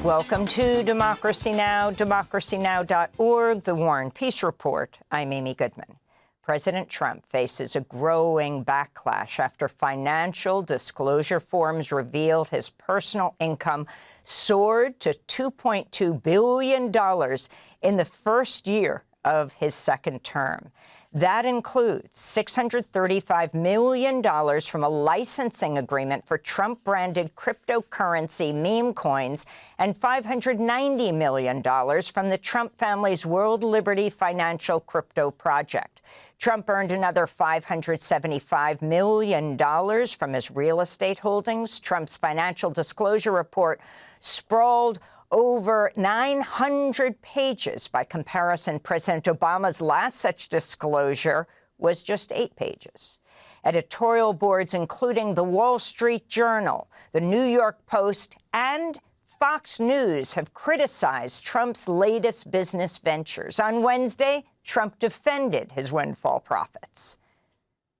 Welcome to Democracy Now!, democracynow.org, The War and Peace Report. I'm Amy Goodman. President Trump faces a growing backlash after financial disclosure forms revealed his personal income soared to $2.2 billion in the first year of his second term. That includes $635 million from a licensing agreement for Trump-branded cryptocurrency meme coins and $590 million from the Trump family's World Liberty Financial Crypto Project. Trump earned another $575 million from his real estate holdings. Trump's financial disclosure report sprawled over 900 pages. By comparison, President Obama's last such disclosure was just 8 pages. Editorial boards including The Wall Street Journal, The New York Post, and Fox News have criticized Trump's latest business ventures. On Wednesday, Trump defended his windfall profits.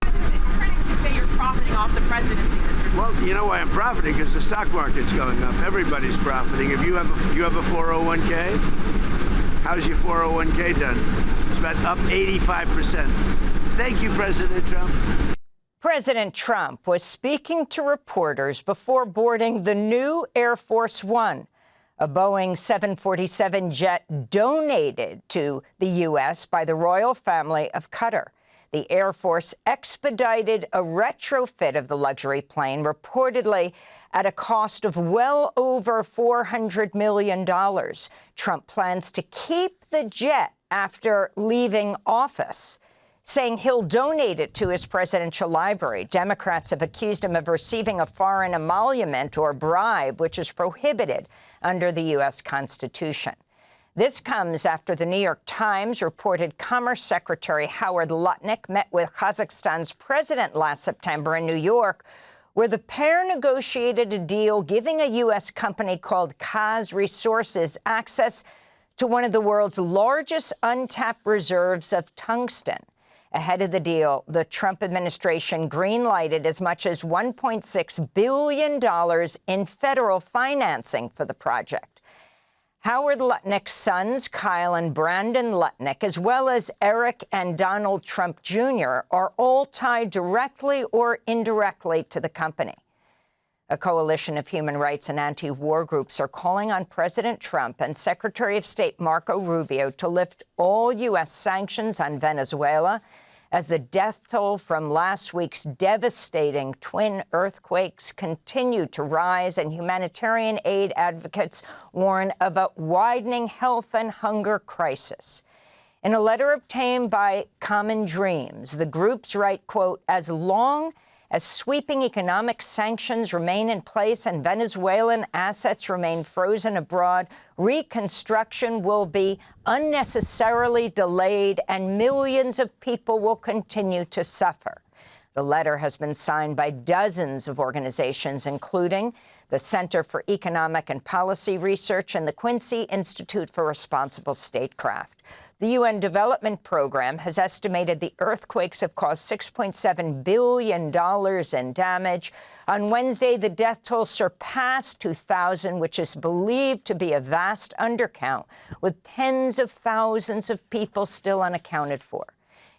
Critics say you're profiting off the presidency. Well, you know why I'm profiting? Because the stock market's going up. Everybody's profiting. If you have a 401k, how's your 401k done? It's about up 85%. Thank you, President Trump. President Trump was speaking to reporters before boarding the new Air Force One, a Boeing 747 jet donated to the U.S. by the royal family of Qatar. The Air Force expedited a retrofit of the luxury plane, reportedly at a cost of well over $400 million. Trump plans to keep the jet after leaving office, saying he'll donate it to his presidential library. Democrats have accused him of receiving a foreign emolument or bribe, which is prohibited under the U.S. Constitution. This comes after the New York Times reported Commerce Secretary Howard Lutnick met with Kazakhstan's president last September in New York, where the pair negotiated a deal giving a U.S. company called Kaz Resources access to one of the world's largest untapped reserves of tungsten. Ahead of the deal, the Trump administration greenlighted as much as $1.6 billion in federal financing for the project. Howard Lutnick's sons, Kyle and Brandon Lutnick, as well as Eric and Donald Trump Jr., are all tied directly or indirectly to the company. A coalition of human rights and anti-war groups are calling on President Trump and Secretary of State Marco Rubio to lift all U.S. sanctions on Venezuela as the death toll from last week's devastating twin earthquakes continue to rise, and humanitarian aid advocates warn of a widening health and hunger crisis. In a letter obtained by Common Dreams, the groups write, quote, "As long as sweeping economic sanctions remain in place and Venezuelan assets remain frozen abroad, reconstruction will be unnecessarily delayed and millions of people will continue to suffer." The letter has been signed by dozens of organizations, including the Center for Economic and Policy Research and the Quincy Institute for Responsible Statecraft. The UN Development Program has estimated the earthquakes have caused $6.7 billion in damage. On Wednesday, the death toll surpassed 2,000, which is believed to be a vast undercount, with tens of thousands of people still unaccounted for.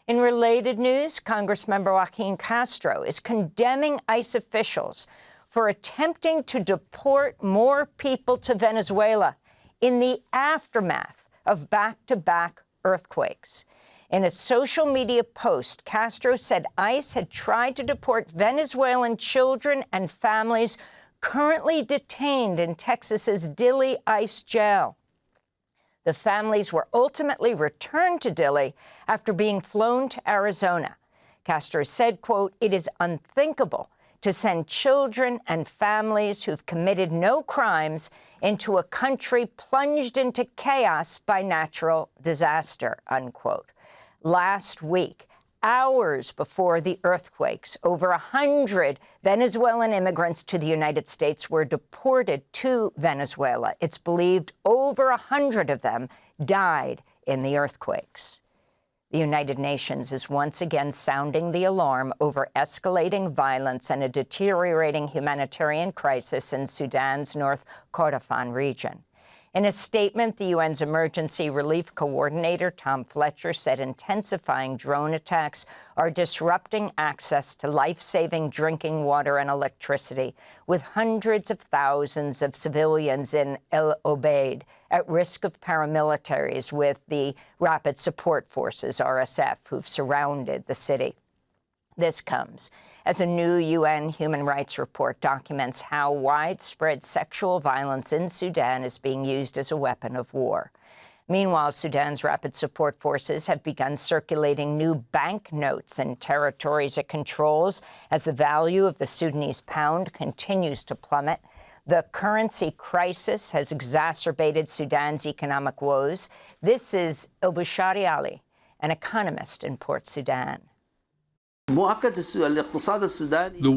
In related news, Congressmember Joaquin Castro is condemning ICE officials for attempting to deport more people to Venezuela in the aftermath of back-to-back earthquakes. In a social media post, Castro said ICE had tried to deport Venezuelan children and families currently detained in Texas's Dilley ICE jail. The families were ultimately returned to Dilley after being flown to Arizona. Castro said, quote, "It is unthinkable to send children and families who've committed no crimes into a country plunged into chaos by natural disaster," unquote. Last week, hours before the earthquakes, over 100 Venezuelan immigrants to the United States were deported to Venezuela. It's believed over 100 of them died in the earthquakes. The United Nations is once again sounding the alarm over escalating violence and a deteriorating humanitarian crisis in Sudan's North Kordofan region. In a statement, the UN's Emergency Relief Coordinator, Tom Fletcher, said intensifying drone attacks are disrupting access to life-saving drinking water and electricity, with hundreds of thousands of civilians in El Obeid at risk of paramilitaries with the Rapid Support Forces, RSF, who've surrounded the city. This comes as a new UN human rights report documents how widespread sexual violence in Sudan is being used as a weapon of war. Meanwhile, Sudan's Rapid Support Forces have begun circulating new banknotes in territories it controls as the value of the Sudanese pound continues to plummet. The currency crisis has exacerbated Sudan's economic woes. This is Ilbushari Ali, an economist in Port Sudan. The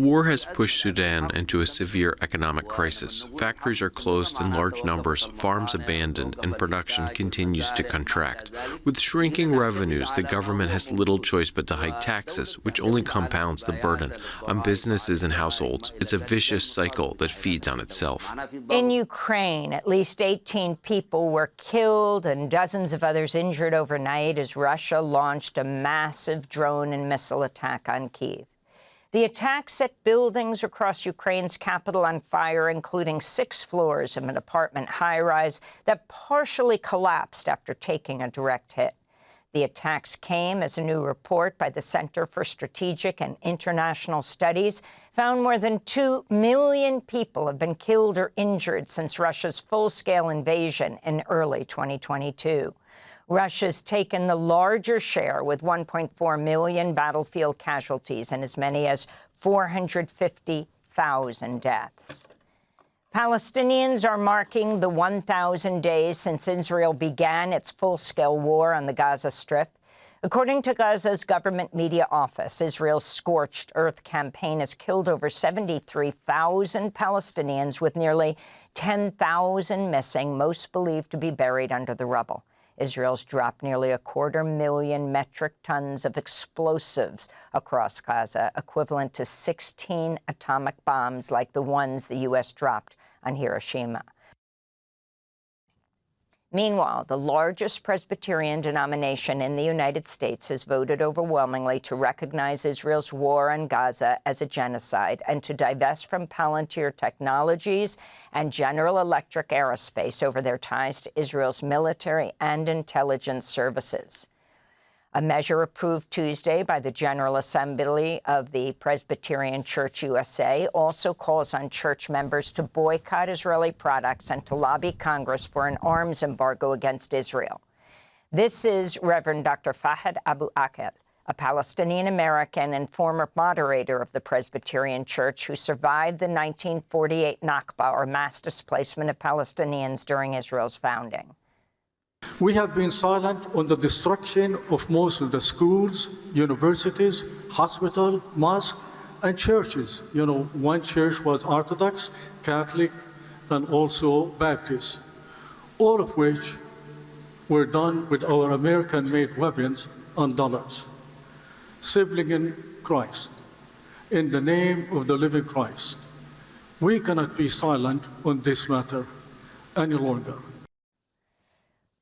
war has pushed Sudan into a severe economic crisis. Factories are closed in large numbers, farms abandoned, and production continues to contract. With shrinking revenues, the government has little choice but to hike taxes, which only compounds the burden on businesses and households. It's a vicious cycle that feeds on itself. In Ukraine, at least 18 people were killed and dozens of others injured overnight as Russia launched a massive drone and missile attack on Kyiv. The attack set buildings across Ukraine's capital on fire, including 6 floors of an apartment high-rise that partially collapsed after taking a direct hit. The attacks came as a new report by the Center for Strategic and International Studies found more than 2 million people have been killed or injured since Russia's full-scale invasion in early 2022. Russia's taken the larger share with 1.4 million battlefield casualties and as many as 450,000 deaths. Palestinians are marking the 1,000 days since Israel began its full-scale war on the Gaza Strip. According to Gaza's government media office, Israel's Scorched Earth campaign has killed over 73,000 Palestinians, with nearly 10,000 missing, most believed to be buried under the rubble. Israel's dropped nearly 250,000 metric tons of explosives across Gaza, equivalent to 16 atomic bombs like the ones the U.S. dropped on Hiroshima. Meanwhile, the largest Presbyterian denomination in the United States has voted overwhelmingly to recognize Israel's war on Gaza as a genocide and to divest from Palantir Technologies and General Electric Aerospace over their ties to Israel's military and intelligence services. A measure approved Tuesday by the General Assembly of the Presbyterian Church USA also calls on church members to boycott Israeli products and to lobby Congress for an arms embargo against Israel. This is Reverend Dr. Fahad Abu Akel, a Palestinian-American and former moderator of the Presbyterian Church who survived the 1948 Nakba, or mass displacement of Palestinians during Israel's founding. We have been silent on the destruction of most of the schools, universities, hospitals, mosques, and churches. You know, one church was Orthodox, Catholic, and also Baptist, all of which were done with our American-made weapons and dollars. Sibling in Christ, in the name of the living Christ, we cannot be silent on this matter any longer.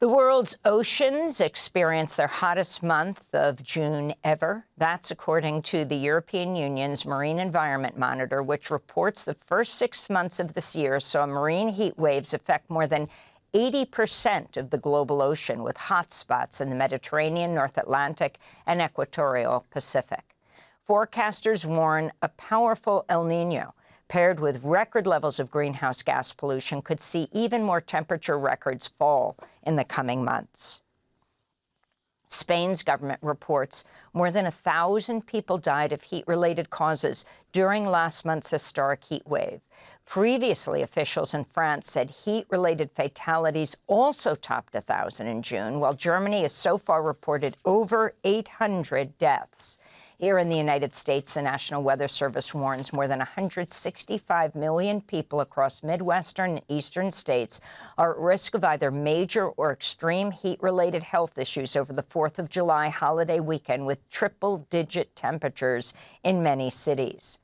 The world's oceans experienced their hottest month of June ever. That's according to the European Union's Marine Environment Monitor, which reports the first 6 months of this year saw marine heat waves affect more than 80% of the global ocean, with hotspots in the Mediterranean, North Atlantic, and equatorial Pacific. Forecasters warn a powerful El Niño, paired with record levels of greenhouse gas pollution, could see even more temperature records fall in the coming months. Spain's government reports more than 1,000 people died of heat-related causes during last month's historic heat wave. Previously, officials in France said heat-related fatalities also topped 1,000 in June, while Germany has so far reported over 800 deaths. Here in the United States, the National Weather Service warns more than 165 million people across Midwestern and Eastern states are at risk of either major or extreme heat-related health issues over the 4th of July holiday weekend, with triple-digit temperatures in many cities.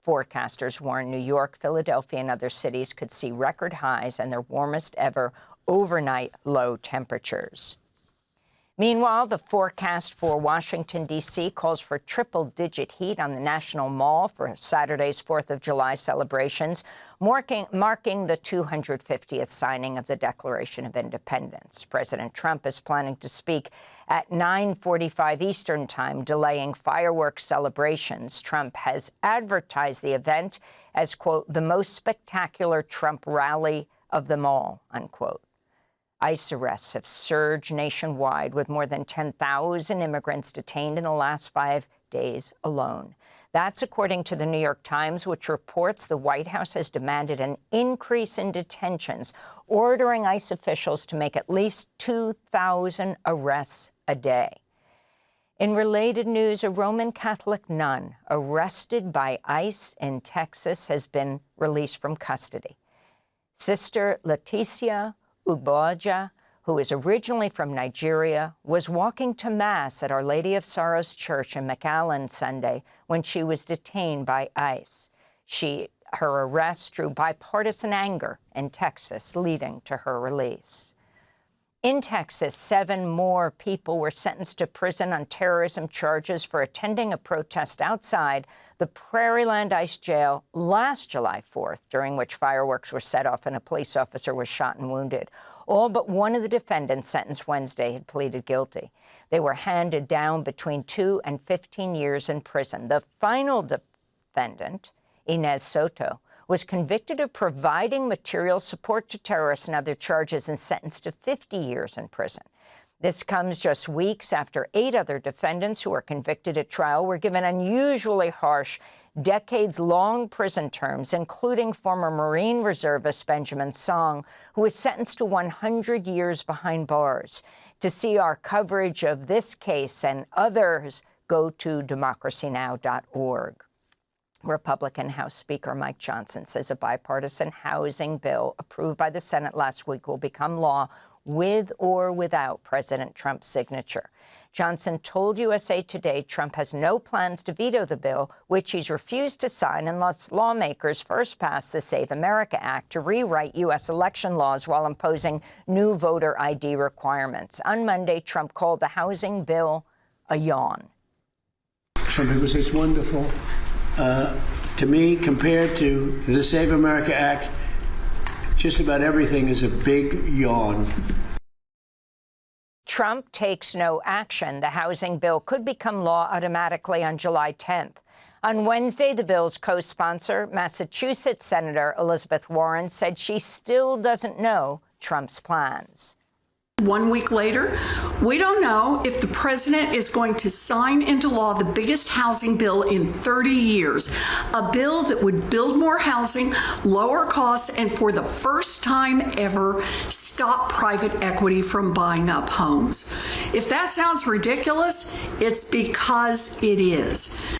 Forecasters warn New York, Philadelphia, and other cities could see record highs and their warmest ever overnight low temperatures. Meanwhile, the forecast for Washington, D.C. calls for triple-digit heat on the National Mall for Saturday's 4th of July celebrations, marking the 250th signing of the Declaration of Independence. President Trump is planning to speak at 9:45 Eastern Time, delaying fireworks celebrations. Trump has advertised the event as, quote, the most spectacular Trump rally of them all, unquote. ICE arrests have surged nationwide, with more than 10,000 immigrants detained in the last 5 days alone. That's according to the New York Times, which reports the White House has demanded an increase in detentions, ordering ICE officials to make at least 2,000 arrests a day. In related news, a Roman Catholic nun arrested by ICE in Texas has been released from custody. Sister Leticia Ugboja, who is originally from Nigeria, was walking to Mass at Our Lady of Sorrows Church in McAllen Sunday when she was detained by ICE. Her arrest drew bipartisan anger in Texas, leading to her release. In Texas, 7 more people were sentenced to prison on terrorism charges for attending a protest outside the Prairieland ICE jail last July 4th, during which fireworks were set off and a police officer was shot and wounded. All but one of the defendants sentenced Wednesday had pleaded guilty. They were handed down between 2 and 15 years in prison. The final defendant, Inez Soto, was convicted of providing material support to terrorists and other charges and sentenced to 50 years in prison. This comes just weeks after 8 other defendants who were convicted at trial were given unusually harsh, decades-long prison terms, including former Marine reservist Benjamin Song, who was sentenced to 100 years behind bars. To see our coverage of this case and others, go to democracynow.org. Republican House Speaker Mike Johnson says a bipartisan housing bill approved by the Senate last week will become law with or without President Trump's signature. Johnson told USA Today Trump has no plans to veto the bill, which he's refused to sign unless lawmakers first pass the Save America Act to rewrite U.S. election laws while imposing new voter ID requirements. On Monday, Trump called the housing bill a yawn. Some people say it's wonderful. To me, compared to the Save America Act, just about everything is a big yawn. Trump takes no action. The housing bill could become law automatically on July 10th. On Wednesday, the bill's co-sponsor, Massachusetts Senator Elizabeth Warren, said she still doesn't know Trump's plans. 1 week later, we don't know if the president is going to sign into law the biggest housing bill in 30 years, a bill that would build more housing, lower costs, and for the first time ever, stop private equity from buying up homes. If that sounds ridiculous, it's because it is.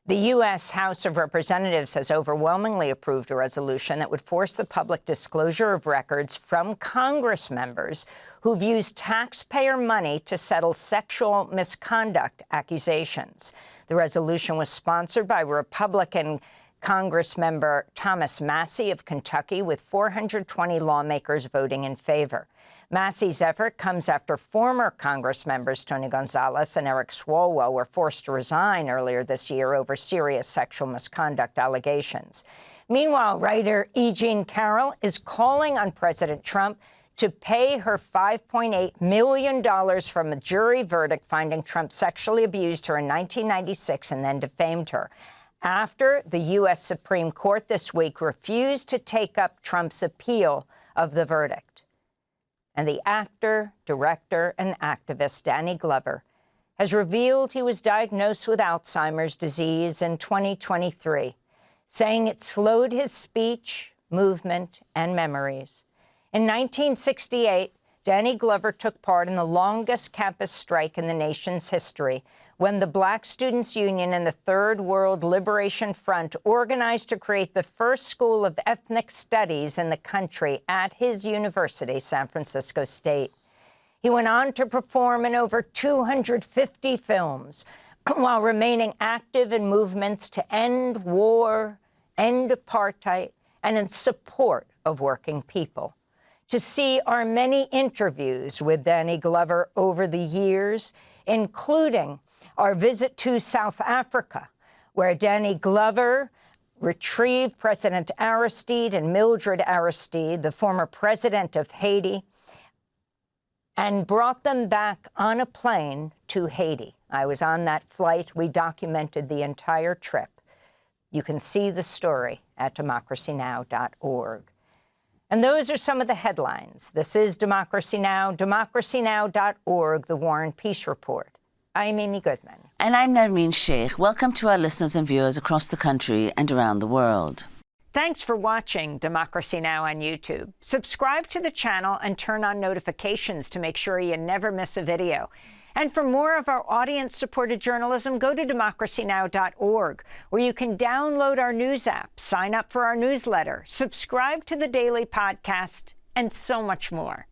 The U.S. House of Representatives has overwhelmingly approved a resolution that would force the public disclosure of records from Congress members who've used taxpayer money to settle sexual misconduct accusations. The resolution was sponsored by Republican Congress member Thomas Massie of Kentucky, with 420 lawmakers voting in favor. Massie's effort comes after former Congress members Tony Gonzalez and Eric Swalwell were forced to resign earlier this year over serious sexual misconduct allegations. Meanwhile, writer E. Jean Carroll is calling on President Trump to pay her $5.8 million from a jury verdict finding Trump sexually abused her in 1996 and then defamed her, after the U.S. Supreme Court this week refused to take up Trump's appeal of the verdict. And the actor, director, and activist Danny Glover has revealed he was diagnosed with Alzheimer's disease in 2023, saying it slowed his speech, movement, and memories. In 1968, Danny Glover took part in the longest campus strike in the nation's history, when the Black Students Union and the Third World Liberation Front organized to create the first school of ethnic studies in the country at his university, San Francisco State. He went on to perform in over 250 films, while remaining active in movements to end war, end apartheid, and in support of working people. To see our many interviews with Danny Glover over the years, including our visit to South Africa, where Danny Glover retrieved President Aristide and Mildred Aristide, the former president of Haiti, and brought them back on a plane to Haiti. I was on that flight. We documented the entire trip. You can see the story at democracynow.org. And those are some of the headlines. This is Democracy Now!, democracynow.org, The War and Peace Report. I'm Amy Goodman. And I'm Narmeen Sheikh. Welcome to our listeners and viewers across the country and around the world. Thanks for watching Democracy Now! On YouTube. Subscribe to the channel and turn on notifications to make sure you never miss a video. And for more of our audience-supported journalism, go to democracynow.org, where you can download our news app, sign up for our newsletter, subscribe to the daily podcast, and so much more.